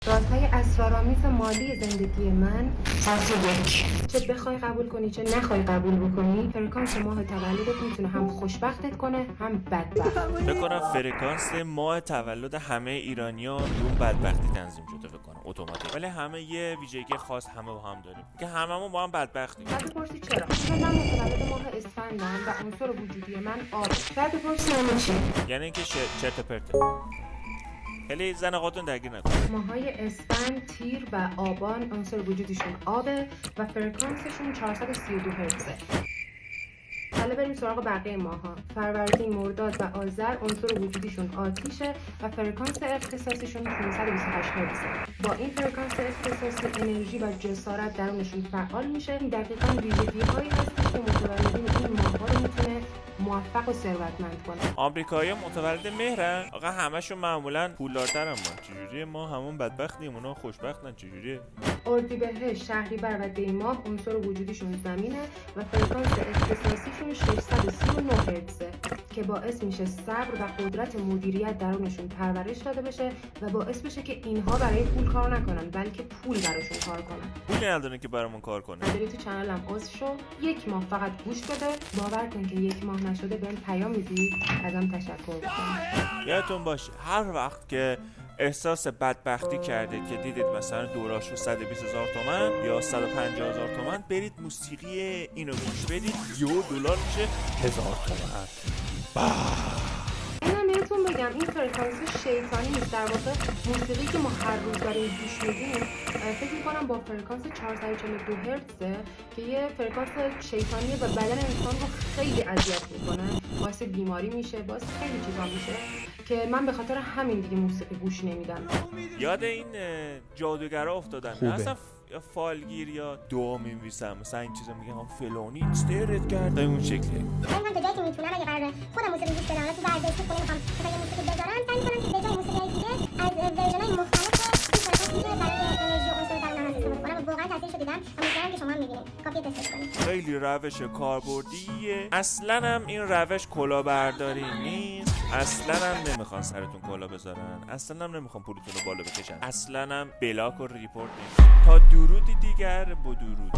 رازهای اسرارآمیز مالی زندگی من فصل 1. چه بخوای قبول کنی چه نخوای قبول بکنی، فرکانس ماه تولدت میتونه هم خوشبختت کنه هم بدبخت. فکر کنم فرکانس ماه تولد همه ایرانی‌ها اون بدبختی تنظیم شده فکر کنم اتوماتیک، ولی همه یه ویژگی خاص همه با هم داریم که هممون با هم بدبختیم. بعد بپرسی چرا؟ چون من متولد ماه اسفندم و عنصر وجودی من آبه. بعد بپرسی یعنی چی؟ یعنی اینکه چرت و پرته. خیلی زنقاتون درگیر نکن. ماهای اسفند، تیر و آبان عنصر وجودیشون آبه و فرکانسشون 432 هرتزه. حالا بریم سراغ بقیه ماها. فروردین، مرداد و آذر عنصر وجودیشون آتیشه و فرکانس اختصاصیشون 528 هرتزه. با این فرکانس اختصاصی انرژی و جسارت درونشون فعال میشه. این دقیقاً ویژگی‌هایی هستش که متولدین این ماها رو میتونه موفق و ثروتمند کنه. آمریکایی‌ها متولد مهرن. آقا همشون معمولاً پولدارترن. ما چجوریه؟ ما همون بدبختیم اونا خوشبختن. چجوریه؟ اردیبهشت، شهریور و دیماه عنصر وجودیشون زمینه و فرکانس اختصاصیشون 639 هرتزه که باعث میشه صبر و قدرت مدیریت درونشون پرورش داده بشه و باعث بشه که اینها برای پول کار نکنن بلکه پول براشون کار کنن. پولی ندارن که برامون کار کنه. نداری تو چنلم عضو شو، 1 ماه فقط گوش بده. باور کن که 1 ماه نشده بهم پیام میدی، ازم تشکر میکنم. یادتون باشه هر وقت که احساس بدبختی کردید که دیدید مثلا دوراشو 120,000 تومان یا 150,000 تومان، برید موسیقی اینو گوش بدید. $1 میشه 1000 تومان. اینم بهتون بگم این فرکانس شیطانی نیست. در واقع موسیقی که ما هر روز داریم گوش میدیم فکر میکنم با فرکانس 442 هرتزه که یه فرکانس شیطانیه و بدن انسان رو خیلی اذیت میکنه، باعث بیماری میشه، باعث خیلی چیزا میشه که من به خاطر همین دیگه موسیقی گوش نمیدم. یاد این جادوگرا افتادم. نه اصلا فالگیر یا دعا می‌نویسم مثلا این چیزا میگم هم فلانی استرت کرد اون شکلی. من تا جایی که میتونم اگه قراره خودم موسیقی گوش بدم تو ورزش تو خونه میخوام مثلا موسیقی بذارم سعی کنم که به جای موسیقی دیگه از ورژن‌های مختلف که برای انرژی و عنصر بدنم استفاده کنم. واقعا تاثیرشو دیدم و می‌ذارم که شما هم می‌بینید. کافیه تست کنید. خیلی روش کاربردیه. اصلا هم این روش کلاهبرداری نیست. اصلا هم نمیخوان سرتون کلاه بذارن. اصلا هم نمیخوان پولتون رو بالا بکشن. اصلا هم بلاک و ریپورت نمیخوان. تا درودی دیگر با درود.